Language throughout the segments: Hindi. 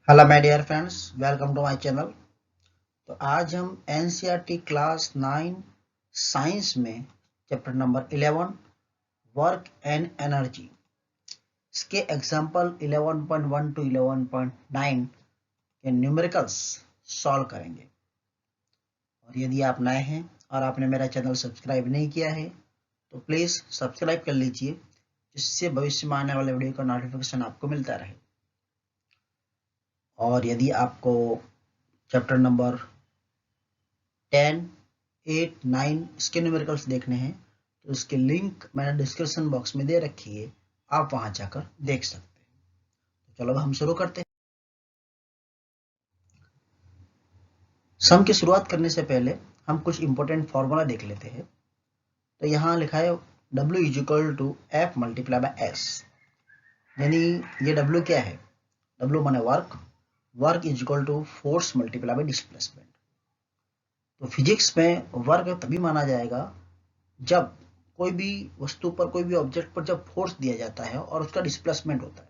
Hello my dear friends, welcome to my channel. तो आज हम एनसीईआरटी क्लास 9 साइंस में chapter number 11 work and energy इसके एग्जांपल 11.1 टू 11.9 के न्यूमेरिकल्स सॉल्व करेंगे। और यदि आप नए हैं और आपने मेरा चैनल सब्सक्राइब नहीं किया है तो प्लीज़ सब्सक्राइब कर लीजिए, जिससे भविष्य में आने वाले वीडियो का नोटिफिकेशन आपको मिलता रहे। और यदि आपको चैप्टर नंबर 10, 8, 9 इसके न्यूमेरिकल्स देखने हैं तो इसके लिंक मैंने डिस्क्रिप्शन बॉक्स में दे रखी है, आप वहां जाकर देख सकते हैं। तो चलो हम शुरू करते हैं। सम की शुरुआत करने से पहले हम कुछ इंपॉर्टेंट फॉर्मूला देख लेते हैं। तो यहाँ लिखा है W is equal to F multiply by S, यानी ये W क्या है? W माने work, work is equal to force multiply by displacement. तो फिजिक्स में वर्क तभी माना जाएगा जब कोई भी वस्तु पर, कोई भी ऑब्जेक्ट पर जब फोर्स दिया जाता है और उसका डिस्प्लेसमेंट होता है।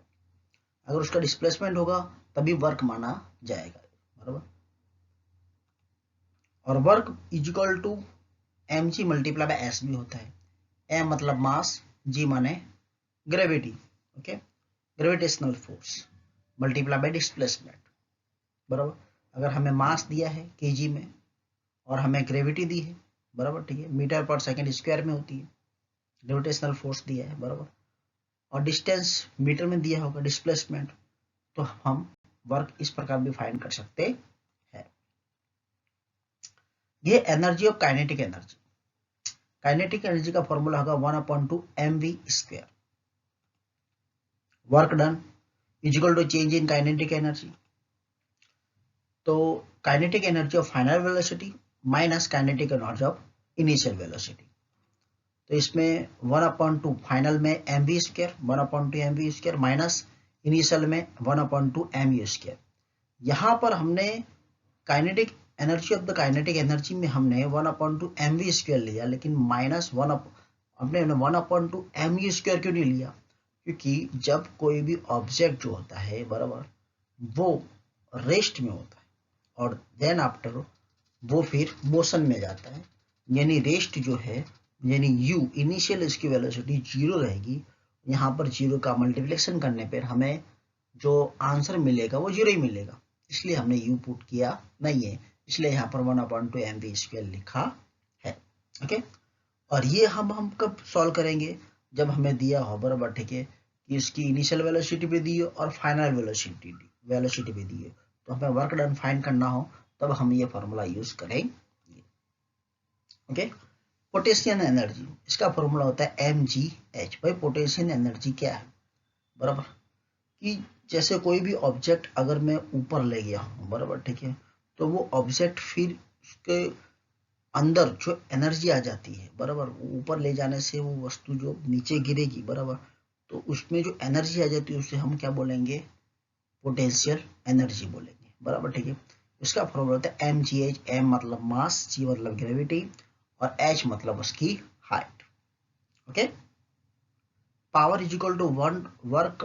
अगर उसका डिस्प्लेसमेंट होगा तभी वर्क माना जाएगा, बराबर। और work is equal to M G multiply by S भी होता है। एम मतलब मास, जी माने gravity, okay, gravitational force multiply by displacement, बराबर। अगर हमें मास दिया है केजी में और हमें ग्रेविटी दी है, बराबर, ठीक है, मीटर पर सेकेंड स्क्वायर में होती है, ग्रेविटेशनल फोर्स दिया है, बराबर, और डिस्टेंस मीटर में दिया होगा, डिस्प्लेसमेंट, तो हम वर्क इस प्रकार भी फाइंड कर सकते हैं। ये एनर्जी और काइनेटिक एनर्जी, काइनेटिक एनर्जी का फॉर्मूला होगा 1/2 mv square. Work done is equal to change in kinetic energy. तो kinetic energy of final velocity minus kinetic energy of initial velocity. तो इसमें 1/2 फाइनल में mv square, 1/2 mv square minus initial में 1/2 mu स्क्वायर। यहाँ पर हमने kinetic energy of the kinetic energy में हमने 1/2 mv स्क्वायर लिया, लेकिन माइनस हमने 1/2 mu स्क्वायर क्यों नहीं लिया? क्योंकि जब कोई भी ऑब्जेक्ट जो होता है, बराबर, वो रेस्ट में होता है और देन आफ्टर वो फिर मोशन में जाता है, यानी रेस्ट जो है, यानी u इनिशियल इसकी वेलोसिटी जीरो रहेगी। यहाँ पर जीरो का मल्टीप्लिकेशन करने पर हमें जो आंसर मिलेगा वो जीरो ही मिलेगा, इसलिए हमने u पुट किया नहीं है, इसलिए यहाँ पर 1/2 mv स्क्वायर लिखा है, ओके। और ये हम कब सॉल्व करेंगे? जब हमें दिया हो, बराबर, ठीक है, कि इसकी इनिशियल वेलोसिटी भी दी हो और फाइनल वेलोसिटी भी दी हो, तो हमें वर्क डन फाइंड करना हो, तब हम ये फॉर्मूला यूज करेंगे, ओके। पोटेंशियल एनर्जी, इसका फॉर्मूला होता है mgh। भाई पोटेंशियल एनर्जी क्या है? बराबर, कि जैसे कोई भी ऑब्जेक्ट अगर मैं ऊपर ले गया हूँ, बराबर, ठीक है, तो वो ऑब्जेक्ट फिर उसके अंदर जो एनर्जी आ जाती है, बराबर, ऊपर ले जाने से वो वस्तु जो नीचे गिरेगी, बराबर, तो उसमें जो एनर्जी आ जाती है उसे हम क्या बोलेंगे? पोटेंशियल एनर्जी बोलेंगे, बराबर, ठीक है। इसका फॉर्मूला होता है mgh। m मतलब मास, g मतलब ग्रेविटी और h मतलब उसकी height, okay. Power is equal to one work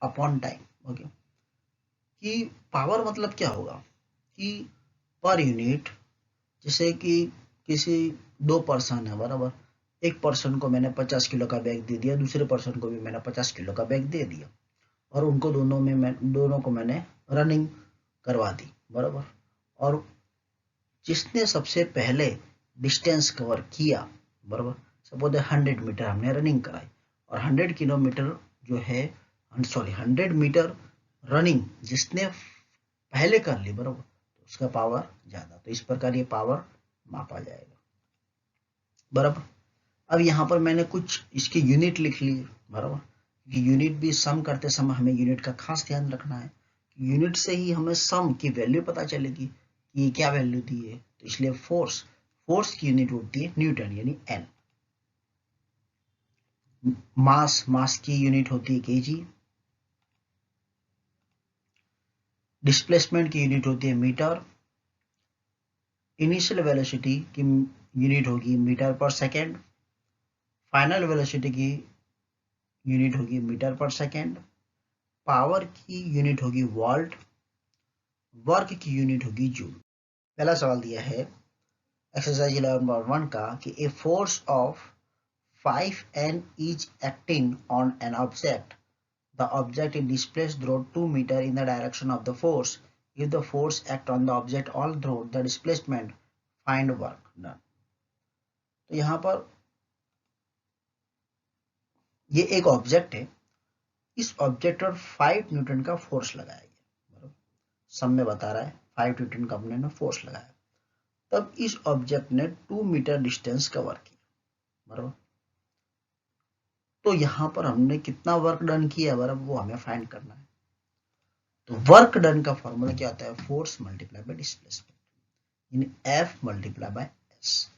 upon time, okay. कि पावर मतलब क्या होगा? कि पर यूनिट, जैसे कि किसी दो पर्सन है, बराबर, एक पर्सन को मैंने 50 किलो का बैग दे दिया, दूसरे पर्सन को भी मैंने 50 किलो का बैग दे दिया, और उनको दोनों को मैंने रनिंग करवा दी, बराबर। और जिसने सबसे पहले डिस्टेंस कवर किया, बराबर, सपोज 100 मीटर हमने रनिंग कराई, और 100 किलोमीटर जो है, सॉरी 100 मीटर रनिंग जिसने पहले कर ली, बराबर, तो उसका पावर ज्यादा, तो इस प्रकार ये पावर मापा जाएगा, बराबर। अब यहाँ पर मैंने कुछ इसकी यूनिट लिख ली, बराबर, कि यूनिट भी सम करते समय हमें यूनिट का खास ध्यान रखना है। यूनिट से ही हमें सम की वैल्यू पता चलेगी कि ये क्या वैल्यू दी है, तो इसलिए फोर्स की यूनिट होती है न्यूटन, यानी एन। मास की यूनिट होती है केजी। डिस्प्लेसमेंट की यूनिट होती है मीटर। इनिशियल वेलोसिटी की यूनिट होगी मीटर पर सेकेंड। फाइनल वेलोसिटी की यूनिट होगी मीटर पर सेकेंड। पावर की यूनिट होगी वॉल्ट। वर्क की यूनिट होगी जूल। पहला सवाल दिया है एक्सरसाइज 11.1 का कि a force of 5N is acting on an object, the object is displaced through 2 metre in the direction of the force, if the force act on the object all through the displacement, find work done. तो यहाँ पर ये एक ऑब्जेक्ट है, इस ऑब्जेक्ट पर 5 न्यूटन का फोर्स लगाया गया, बराबर, सम में बता रहा है 5 न्यूटन का हमने ना फोर्स लगाया, तब इस ऑब्जेक्ट ने 2 मीटर डिस्टेंस कवर किया, बराबर। तो यहां पर हमने कितना वर्क डन किया है बराबर, वो हमें फाइंड करना है। तो वर्क डन का फॉर्मूला क्या होता है, फोर्स मल्टीप्लाई बाय डिस्प्लेसमेंट, यानी एफ मल्टीप्लाई बाय एस।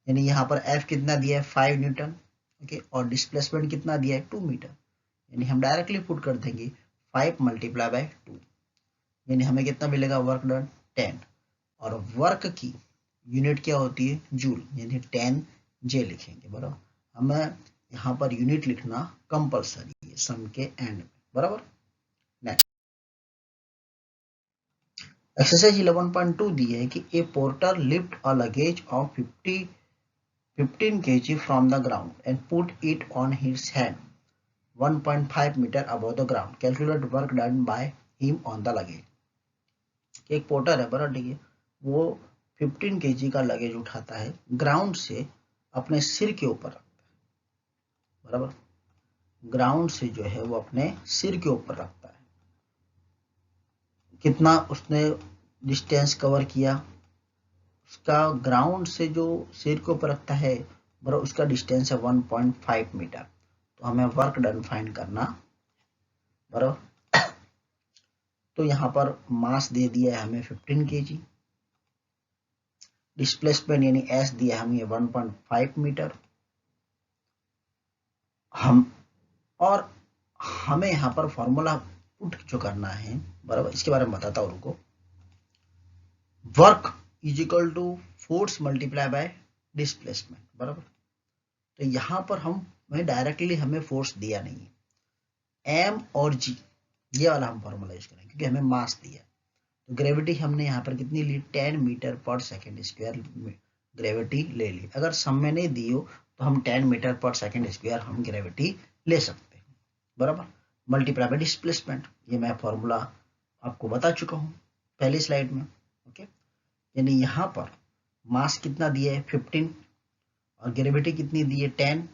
यानी यहाँ पर एफ कितना दिया है 5 न्यूटन, ओके, और डिस्प्लेसमेंट कितना दिया है 2 मीटर, यानी हम डायरेक्टली पुट कर देंगे 5 मल्टीप्लाई बाय 2, यानी हमें कितना मिलेगा वर्क डन 10, और वर्क की यूनिट क्या होती है जूल, यानी 10 जे लिखेंगे, बराबर। हमें यहाँ पर यूनिट लिखना कंपलसरी है सम के एंड में, बराबर। नेक्स्ट एक्सरसाइज 11.2 दी है कि a porter lift a luggage of 15 kg from the ground and put it on his hand 1.5 meter above the ground, calculate work done by him on the luggage. एक पोर्टर है, बराबर, ठीक है, वो 15 kg का लगेज उठाता है, ग्राउंड से अपने सिर के ऊपर रखता है, बराबर, ग्राउंड से जो है वो अपने सिर के ऊपर रखता है। कितना उसने डिस्टेंस कवर किया, उसका ग्राउंड से जो सिर के ऊपर रखता है, बराबर, उसका डिस्टेंस है 1.5 मीटर। तो हमें वर्क डन फाइंड करना, बराबर। तो यहाँ पर मास दे दिया है हमें 15 kg, डिस्प्लेसमेंट यानी एस दिया है हमें 1.5 मीटर, हम और हमें यहाँ पर फॉर्मूला पुट जो करना है, बराबर, इसके बारे में बताता हूँ, रुको। Work is equal to force multiply by displacement, बराबर। तो यहाँ पर हमें डायरेक्टली हमें फोर्स दिया नहीं है, एम और जी ये वाला हम फॉर्मूला यूज करेंगे क्योंकि हमें मास दिया। तो ग्रेविटी हमने यहाँ पर कितनी ली, 10 मीटर पर सेकेंड स्क्वायर ग्रेविटी ले ली। अगर सम में नहीं दी हो तो हम 10 मीटर पर सेकेंड स्क्वायर हम ग्रेविटी ले सकते हैं, बराबर। मल्टीप्लाई बाय डिस्प्लेसमेंट, ये मैं फॉर्मूला आपको बता चुका हूँ पहली स्लाइड में, ओके। यानी यहाँ पर मास कितना दिया है 15, और ग्रेविटी कितनी दी है 10,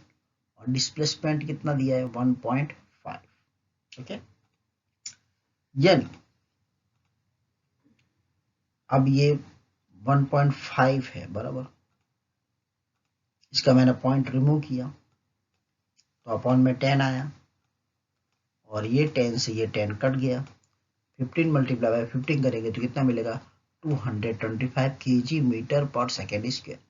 और डिस्प्लेसमेंट कितना दिया है 1.5, ओके। यानी अब ये 1.5 है, बराबर, इसका मैंने पॉइंट रिमूव किया तो अपॉन में 10 आया, और ये 10 से ये 10 कट गया, 15 मल्टीप्लाई बाय 15 करेंगे तो कितना मिलेगा 225 kg मीटर पर सेकेंड स्क्वायर,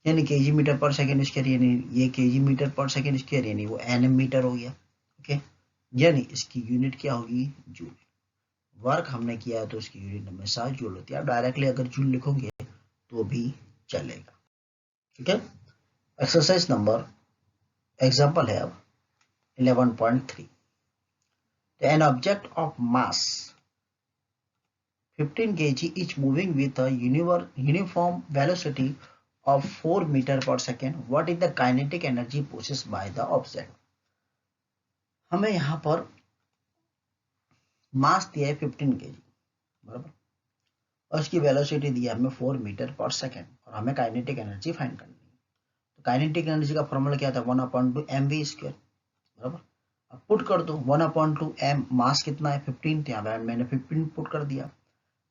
यानी kg मीटर पर सेकेंड स्क्वायर, यानी ये kg मीटर पर सेकेंड स्क्वायर, यानी वो nm मीटर हो गया, ओके। यानी इसकी यूनिट क्या होगी जूल। वर्क हमने किया है तो उसकी यूनिट हमेशा जूल होती है, आप डायरेक्टली अगर जूल लिखोगे तो भी चलेगा, ठीक है। एक्सरसाइज नंबर एग्जाम्पल है अब 11.3, an object of mass 15 kg is moving with a uniform velocity of 4 meter per second. What is the kinetic energy possessed by the object? हमें यहाँ पर मास दिया है 15 kg, बराबर, और उसकी वेलोसिटी दिया है हमें 4 मीटर पर सेकेंड, और हमें काइनेटिक एनर्जी फाइंड करनी है। तो काइनेटिक एनर्जी का फॉर्मूला क्या था 1/2 mv स्क्वायर, बराबर। अब पुट कर दो 1/2 m, मास कितना है 15, तो यहाँ पर मैंने 15 पुट कर दिया।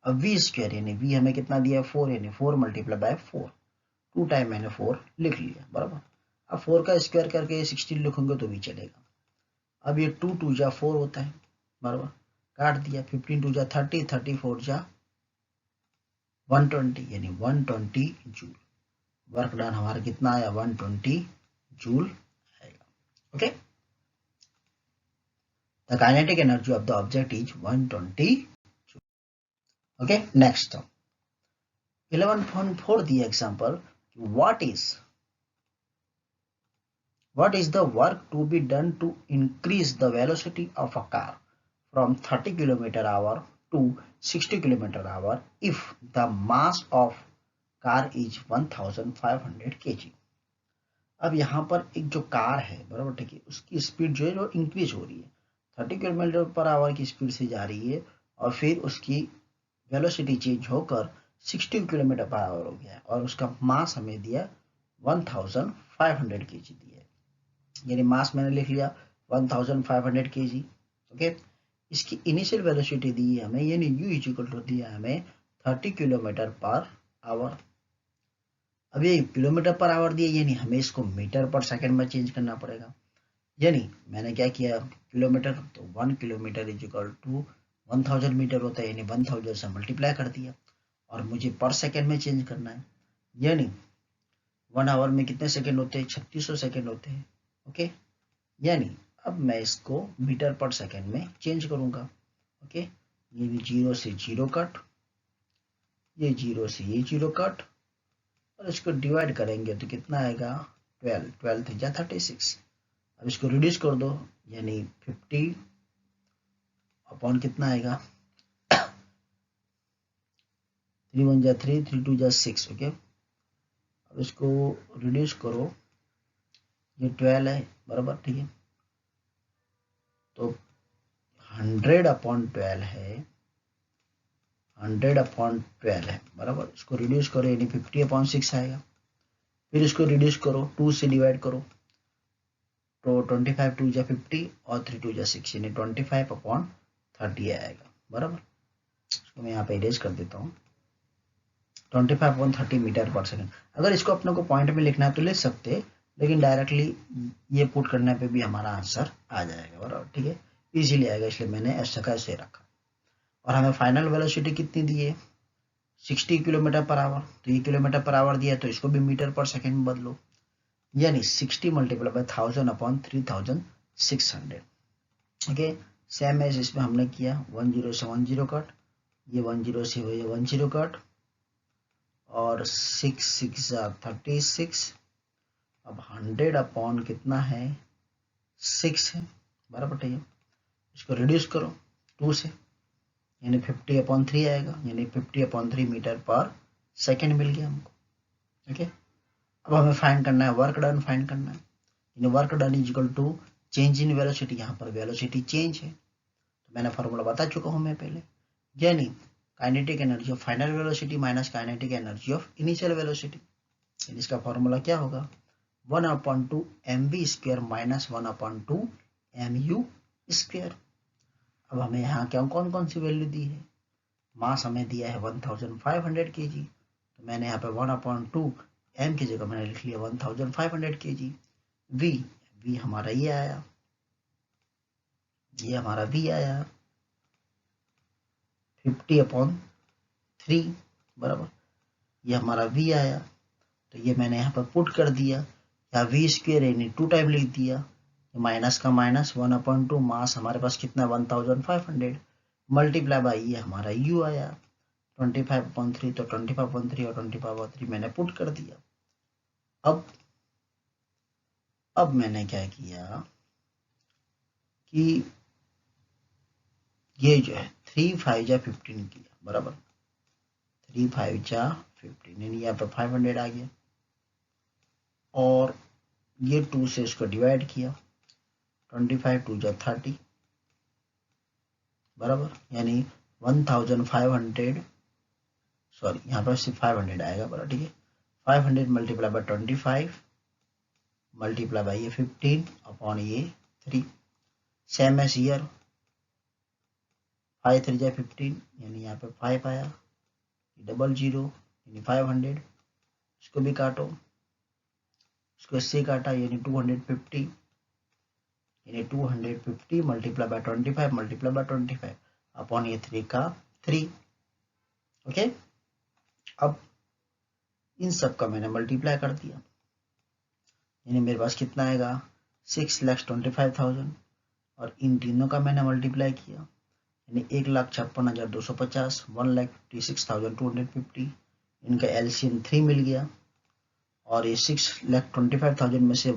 अब v स्क्वायर यानी v हमें कितना दिया है 4, यानी 4 मल्टीप्लाई बाय 4, 2 टाइम मैंने 4 लिख लिया, बराबर। अब 4 का स्क्वायर करके 16 लिखूंगे तो भी चलेगा। अब ये 2 2 जा 4 होता है, बराबर, काट दिया, 15 2 जा 30, 34 जा 120, यानी 120 जूल। वर्क डन हमारा कितना आया 120 जूल आएगा, okay. The kinetic energy of the object is 120 joule, okay. Next 11.4 the example, what is the work to be done to increase the velocity of a car from 30 km/h to 60 km/h if the mass of car is 1500 kg। अब यहाँ पर एक जो कार है, बराबर, ठीक है, उसकी स्पीड जो है वो इंक्रीज हो रही है, 30 km/h की स्पीड से जा रही है, और फिर उसकी वेलोसिटी चेंज होकर 60 km/h हो गया है, और उसका मास हमें दिया 1500 kg दिया है, यानी मास मैंने लिख लिया 1500 kg। ओके, इसकी इनिशियल वेलोसिटी दी है हमें, यानी u इज इक्वल टू दिया हमें 30 km/h। अब ये km/h दिया, यानी हमें इसको मीटर/सेकंड में चेंज करना पड़ेगा। यानी मैंने क्या किया, किलोमीटर, तो 1 kilometre is equal to 1000 metre होता है, यानी 1000 से मल्टीप्लाई कर दिया, और मुझे पर सेकंड में चेंज करना है, यानी 1 आवर में कितने सेकंड होते हैं, 3600 सेकंड होते हैं। ओके, यानी अब मैं इसको मीटर/सेकंड में चेंज करूंगा। ओके, ये भी 0 से 0 कट, ये 0 से ये 0 कट, और इसको डिवाइड करेंगे तो कितना आएगा, 12 3 जा 36। अब इसको रिड्यूस कर दो, यानी 50 अपॉन कितना आएगा, 3 1 जा 3 3 2 जा 6। ओके, अब इसको रिड्यूस करो, ये 12 है, बराबर, ठीक है, तो 100/12 है, 100/12 है, बराबर। इसको रिड्यूस करो, यानी 50/6 आएगा। फिर इसको रिड्यूस करो, 2 से डिवाइड करो, तो 25 2 जा 50 और 3 2 जा 6, यानी 25/30 आएगा, बराबर। इसको मैं यहाँ पे इरेज कर देता हूँ, 25/30 मीटर/सेकंड। अगर इसको अपने को पॉइंट में लिखना है तो लिख सकते हैं, लेकिन डायरेक्टली ये पुट करने पे भी हमारा आंसर आ जाएगा, बराबर, ठीक है, इजीली आएगा, इसलिए मैंने ऐसा का ऐसे रखा। और हमें फाइनल वेलोसिटी कितनी दी है, 60 km/h, तो ये km/h दिया है, तो इसको भी मीटर/सेकंड में बदलो, यानी 60 × 1000/3600। ओके, सेम एज इसमें हमने किया, 10 से 10 कट, ये 10 से ये 10 कट, और 6 6 36। अब 100 कितना है, 6 है, बराबर, ठीक है। इसको रिड्यूस करो 2 से, यानी 50/3 आएगा, यानी 50/3 मीटर/सेकंड मिल गया हमको। ओके, अब हमें फाइंड करना है वर्क डन, फाइंड करना है, यानी work done is equal to change in velocity. यहाँ पर वेलोसिटी चेंज है, तो मैंने फॉर्मूला बता चुका हूँ मैं पहले, यानी kinetic energy of final velocity minus kinetic energy of initial velocity. इसका फॉर्मूला क्या होगा, 1/2 mv² माइनस 1/2 mu²। अब हमें यहाँ क्या कौन कौन सी वैल्यू दी है, मास हमें दिया है 1500 kg, तो मैंने यहाँ पे 1/2 m की जगह मैंने लिख लिया 1500 kg। v हमारा ये आया, ये हमारा v आया 50/3, बराबर, ये हमारा v आया, तो ये मैंने यहाँ पर पुट कर दिया, या v² यानी 2 टाइम लिख दिया, माइनस का माइनस 1/2, मास हमारे पास कितना 1500, मल्टीप्लाई बाई ये हमारा u आया 25/3, तो 25/3 और 25/3 मैंने पुट कर दिया। अब मैंने क्या किया कि ये जो है 3 5 जा 15 किया, बराबर, 3 5 जा 15, यानी यहाँ पे 500 आ गया, और ये 2 से इसको डिवाइड किया, 25 2 जा 30, बराबर, यानी 1500, सॉरी यहाँ पर सिर्फ 500 आएगा, बराबर, ठीक है, 500 मल्टीप्लाई बाय 25 मल्टीप्लाई बाय ये 15 अपॉन ये 3, सेम एज हियर, 5 3 जा 15, यानी यहाँ पे 5 आया, 00 यानी 500, इसको भी काटो, इसको इससे काटा, यानी 250, यानी 250 multiply by 25 multiply by 25 upon ये 3 का 3। ओके, अब इन सब का मैंने मल्टीप्लाई कर दिया, यानी मेरे पास कितना आएगा 6,25,000, और इन तीनों का मैंने मल्टीप्लाई किया, यानी 1,56,250, 1,56,250, इनका एलसीएम 3 मिल गया, और ये 6,25,000 में से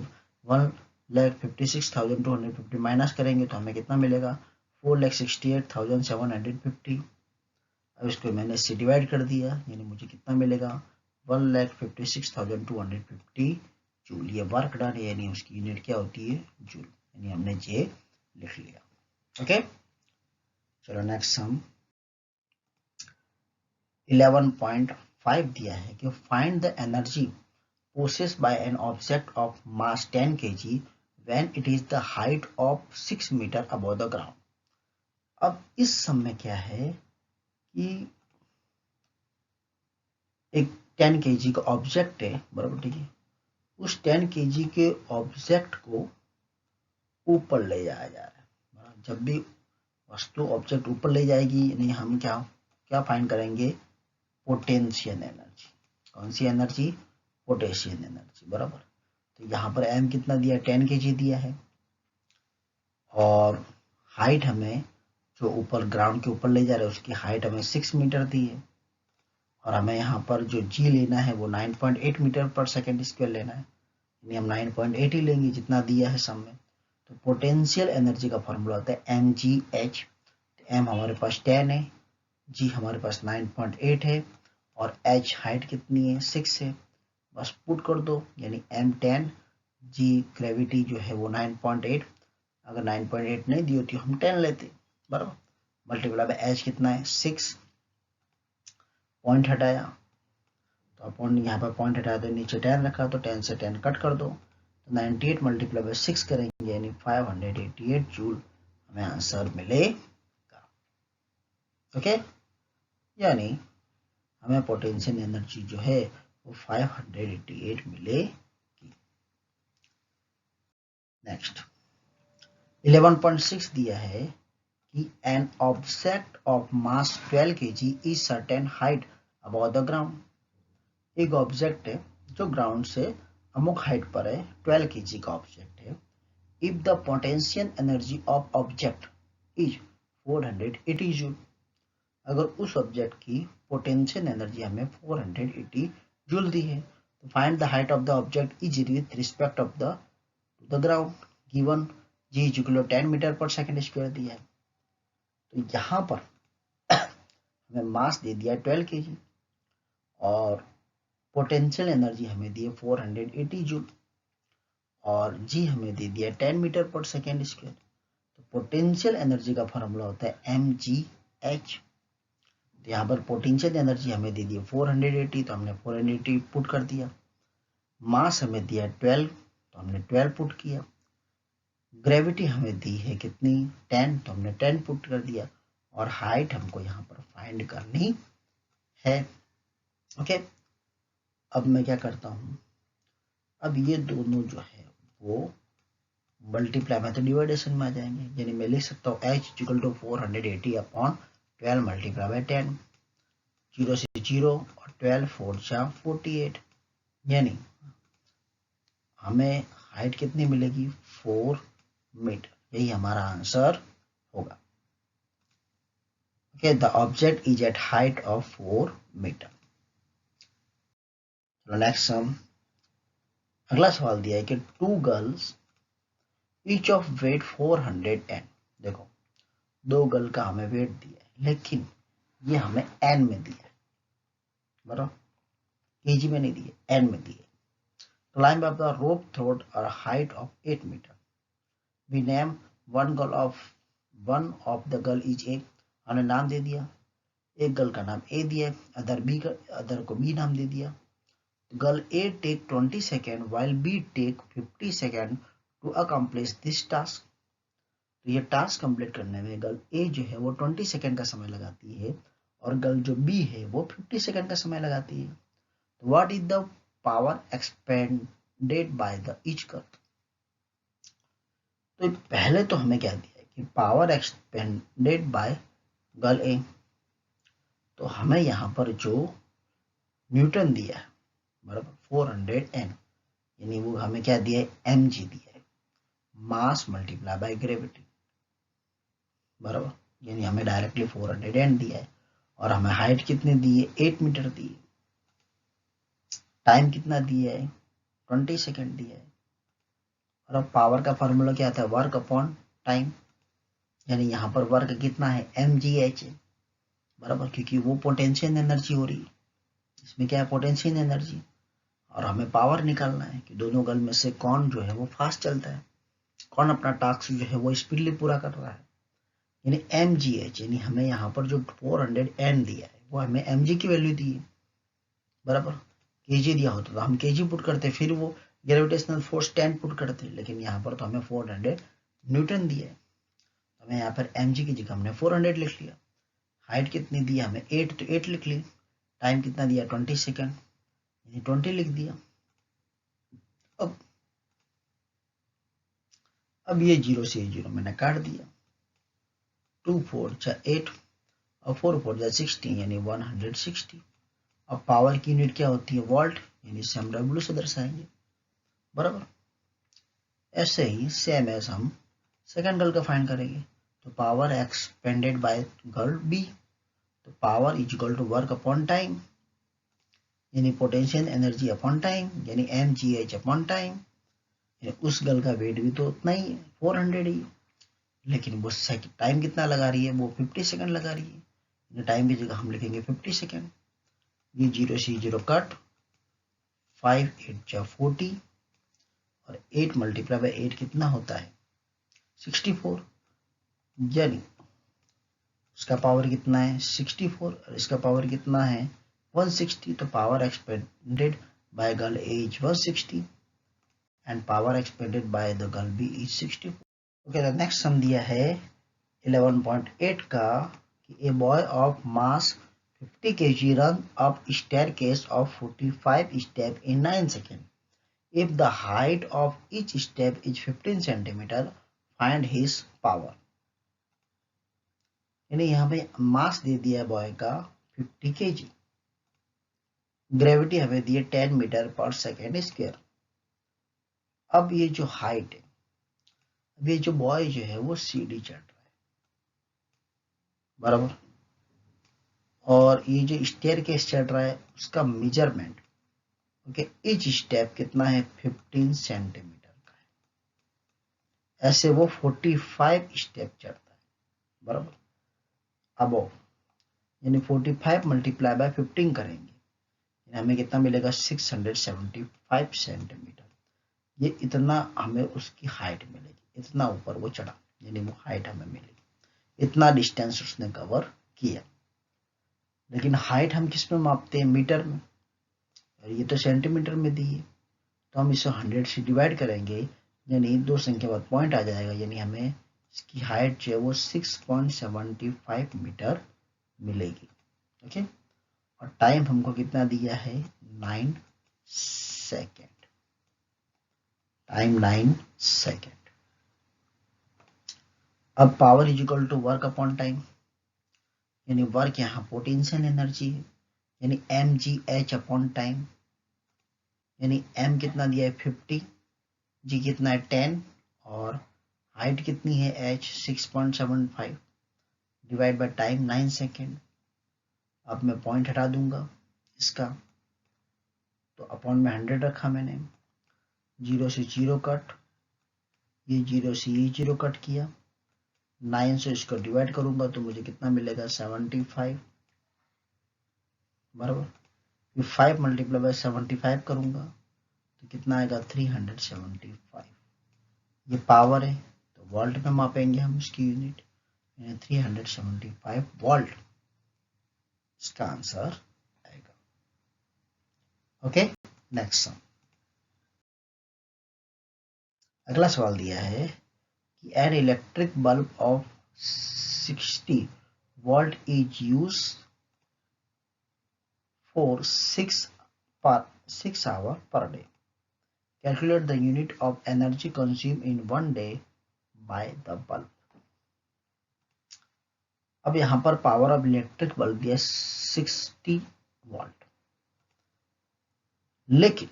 1,56,250 माइनस करेंगे तो हमें कितना मिलेगा 4,68,750, अब इसको मैंने इससे डिवाइड कर दिया, यानी मुझे कितना मिलेगा 1,56,250 जूल। ये वर्क डन है, यानी उसकी यूनिट क्या होती है जूल, यानी हमने जे लिख लिया। ओके, चलो नेक्स्ट सम 11.5 दिया है कि find the energy possessed by an object of mass 10 kg when it is the height of 6 meter above the ground। अब इस सम में क्या है कि एक 10 kg का ऑब्जेक्ट है, बराबर, ठीक है। उस 10 kg के ऑब्जेक्ट को ऊपर ले जाया जा रहा है। जब भी वस्तु ऑब्जेक्ट ऊपर ले जाएगी, यानी हम क्या क्या फाइंड करेंगे, पोटेंशियल एनर्जी। कौन सी एनर्जी, पोटेंशियल एनर्जी, बराबर। तो यहाँ पर m कितना दिया, 10 kg दिया है, और हाइट हमें जो ऊपर ग्राउंड के ऊपर ले जा रहे हैं उसकी हाइट हमें 6 मीटर दी है, और हमें यहाँ पर जो g लेना है वो 9.8 मीटर पर सेकेंड स्क्वायर लेना है, यानी हम 9.8 ही लेंगे जितना दिया है सम में। तो पोटेंशियल एनर्जी का फॉर्मूला होता है mgh। m हमारे पास 10 है, g हमारे पास 9.8 है, और h हाइट कितनी है 6 है, बस पुट कर दो, यानी m 10, g ग्रेविटी जो है वो 9.8, अगर 9.8 नहीं दी होती हम 10 लेते, बराबर। मल्टीप्लाई बाय h कितना है 6, पॉइंट हटाया तो अपॉन यहाँ पर पॉइंट हटाया तो नीचे 10 रखा, तो 10 से 10 कट कर दो, तो 98 मल्टीप्लाई बाय 6 करेंगे, यानी 588 जूल हमें आंसर मिलेगा। ओके, यानी हमें पोटेंशियल एनर्जी जो है वो 588 मिलेगी। नेक्स्ट 11.6 दिया है कि an object of mass 12 kg is certain height above the ground. एक ऑब्जेक्ट है जो ग्राउंड से अमुक हाइट पर है, 12 kg का ऑब्जेक्ट है। If the potential energy of object is 480 joule, अगर उस ऑब्जेक्ट की पोटेंशियल एनर्जी हमें 480 जूल दी है, तो find the height of the object is with respect of the ground given g equal 10 metre पर सेकेंड स्क्वायर दिया है। तो यहाँ पर हमें मास दे दिया 12 kg और पोटेंशियल एनर्जी हमें दी है 480 जूल, और जी हमें दे दिया 10 मीटर पर सेकेंड स्क्वायर। तो पोटेंशियल एनर्जी का फॉर्मूला होता है mgh। तो यहाँ पर पोटेंशियल एनर्जी हमें दे दी 480, तो हमने 480 पुट कर दिया। मास हमें दिया 12, तो हमने 12 पुट किया। ग्रेविटी हमें दी है कितनी 10, तो हमने 10 पुट कर दिया, और हाइट हमको यहाँ पर फाइंड करनी है। ओके, अब मैं क्या करता हूँ, अब ये दोनों जो है वो मल्टीप्लाई में तो डिवाइडेशन में आ जाएंगे, यानी मैं लिख सकता हूँ h equal to 480 upon 12 multiply by 10, 0 से 0 और 12 4 जा 48, यानी हमें हाइट कितनी मिलेगी 4 मीटर, यही हमारा आंसर होगा। Okay, the object is at height of 4 metre. Next sum, अगला सवाल दिया है कि 2 girls each of weight 400 n। देखो 2 गर्ल का हमें वेट दिया है, लेकिन ये हमें n में दिया है, बराबर, केजी में नहीं दिए, n में दिए। Climb up the rope throat और height of 8 meter. We name one of the girl is A. हमने नाम दे दिया, एक गर्ल का नाम ए दिया, अदर को बी नाम दे दिया। Girl A take 20 second while B take 50 second to accomplish this task. तो ये टास्क कंप्लीट करने में गर्ल ए जो है वो 20 सेकेंड का समय लगाती है, और गर्ल जो बी है वो 50 सेकेंड का समय लगाती है। What is the power expended by the each girl. तो पहले तो हमें क्या दिया है कि पावर एक्सपेंडेड बाय गर्ल ए, तो हमें यहाँ पर जो न्यूटन दिया है, बराबर 400 n, यानी वो हमें क्या दिया है mg दिया है, मास मल्टीप्लाई बाय ग्रेविटी, बराबर, यानी हमें डायरेक्टली 400 n दिया है, और हमें हाइट कितनी दी है 8 मीटर दी है, टाइम कितना दिया है 20 सेकेंड दिया है, और अब पावर का फॉर्मूला क्या था वर्क अपॉन टाइम, यानी यहाँ पर वर्क कितना है mgh है, बराबर, क्योंकि वो पोटेंशियल एनर्जी हो रही है, इसमें क्या है पोटेंशियल एनर्जी, और हमें पावर निकालना है कि दोनों गल में से कौन जो है वो फास्ट चलता है, कौन अपना टास्क जो है वो स्पीडली पूरा कर रहा है। यानी mgh, यानी हमें यहाँ पर जो 400 n दिया है वो हमें mg की वैल्यू दी है, बराबर। kg दिया होता तो हम kg पुट करते, फिर वो ग्रेविटेशनल फोर्स 10 पुट करते, लेकिन यहाँ पर तो हमें 400 न्यूटन दिया है, हमें यहाँ पर mg की जगह हमने 400 लिख लिया। हाइट कितनी दी हमें 8, तो 8 लिख ली। टाइम कितना दिया 20 सेकेंड, यानी 20 लिख दिया। अब ये 0 से 0 मैंने काट दिया, 2 4 जा 8 और 4 4 जा 16, यानी 160। अब पावर की यूनिट क्या होती है वोल्ट, यानी इसे हम डब्ल्यू से दर्शाएंगे, बराबर। ऐसे ही सेम एज हम सेकंड गर्ल का फाइंड करेंगे, तो power expended by girl B, तो power is equal to work upon time, यानी पोटेंशियल एनर्जी अपॉन टाइम, यानी mgh अपॉन टाइम। उस गर्ल का वेट भी तो उतना ही है 400 ही, लेकिन वो टाइम कितना लगा रही है, वो 50 सेकंड लगा रही है, टाइम की जगह हम लिखेंगे 50 सेकंड। ये 0 से 0 कट, 5 8 जा 40, और 8 मल्टीप्लाई बाई 8 कितना होता है 64, यानी उसका पावर कितना है 64 और इसका पावर कितना है 160। तो power expended by girl A is 160 and power expended by the girl B is 64। Okay, the next sum दिया है 11.8 का कि a boy of mass 50 kg run up staircase of 45 step in 9 seconds. If the height of each step is 15 centimeter, find his power. यानी यहाँ पे मास दे दिया बॉय का 50 kg, ग्रेविटी हमें दी है 10 मीटर पर सेकेंड स्क्वायर। अब ये जो हाइट है, अब ये जो बॉय जो है वो सीढ़ी चढ़ रहा है, बराबर, और ये जो स्टेयर केस चढ़ रहा है उसका मेजरमेंट, ओके, ईच स्टेप कितना है 15 सेंटीमीटर का है। ऐसे वो 45 स्टेप चढ़ता है, बराबर। अब यानी 45 मल्टीप्लाई बाय 15 करेंगे, हमें कितना मिलेगा 675 सेंटीमीटर। ये इतना हमें उसकी हाइट मिलेगी, इतना ऊपर वो चढ़ा, यानी वो हाइट हमें मिलेगी, इतना डिस्टेंस उसने कवर किया। लेकिन हाइट हम किस में मापते हैं, मीटर में, और ये तो सेंटीमीटर में दी है, तो हम इसे 100 से डिवाइड करेंगे, यानी 2 संख्या बाद पॉइंट आ जाएगा, यानी हमें इसकी हाइट जो है वो 6.75 मीटर मिलेगी। ओके, और टाइम हमको कितना दिया है 9 सेकेंड, टाइम 9 सेकेंड। अब power is equal to work upon time, यानी वर्क यहाँ पोटेंशियल एनर्जी है, यानी mgh अपॉन टाइम, यानी m कितना दिया है 50, g कितना है 10, और हाइट कितनी है h 6.75 divide by time 9 second. अब मैं पॉइंट हटा दूंगा इसका, तो अपॉन में 100 रखा मैंने, 0 से 0 कट, ये 0 से ये 0 कट किया, 9 से इसको डिवाइड करूंगा तो मुझे कितना मिलेगा 75, बराबर। फिर 5 मल्टीप्लाई बाय 75 करूंगा तो कितना आएगा 375। ये पावर है तो वोल्ट में मापेंगे हम इसकी यूनिट, 375 वोल्ट इसका आंसर आएगा। Okay, next sum. अगला सवाल दिया है कि an electric bulb of 60 volt is use for 6 hours per day. Calculate the unit of energy consumed in 1 day by the bulb. अब यहां पर पावर ऑफ इलेक्ट्रिक बल्ब दिया 60 वोल्ट, लेकिन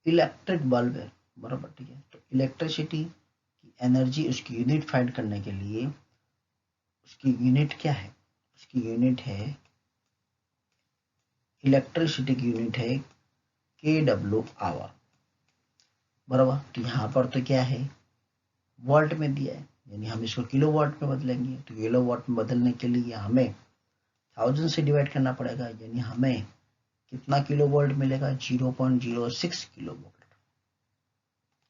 इलेक्ट्रिक बल्ब है, बराबर, ठीक है। तो इलेक्ट्रिसिटी की एनर्जी, उसकी यूनिट फाइंड करने के लिए उसकी यूनिट क्या है, उसकी यूनिट है, इलेक्ट्रिसिटी की यूनिट है kW आवर, बराबर। तो यहाँ पर तो क्या है वोल्ट में दिया है, यानी हम इसको किलोवाट में बदलेंगे। तो किलोवाट में बदलने के लिए हमें 1000 से डिवाइड करना पड़ेगा, यानी हमें कितना किलोवाट मिलेगा? 0.06 किलोवाट,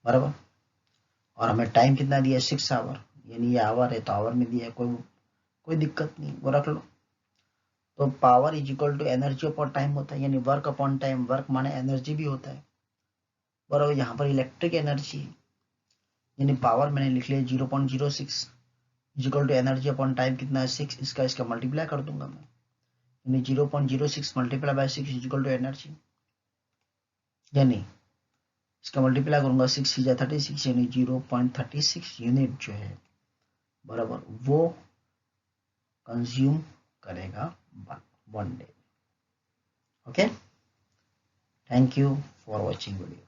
बराबर। और हमें टाइम कितना दिया? 6 आवर, यानी ये आवर है तो आवर में दिया है, कोई दिक्कत नहीं, वो रख लो। तो power is equal to energy upon time होता है, यानी वर्क अपॉन टाइम, वर्क माने एनर्जी भी होता है, बराबर। यहाँ पर इलेक्ट्रिक एनर्जी, यानी पावर मैंने लिख लिया 0.06 equal to energy upon time कितना है? 6, इसका मल्टीप्लाई कर दूंगा मैं, यानी 0.06 multiply by 6 equal to energy, यानी इसका मल्टीप्लाई करूंगा 6 या 36, यानी 0.36 यूनिट जो है, बराबर, वो कंज्यूम करेगा one day. Okay, thank you for watching video.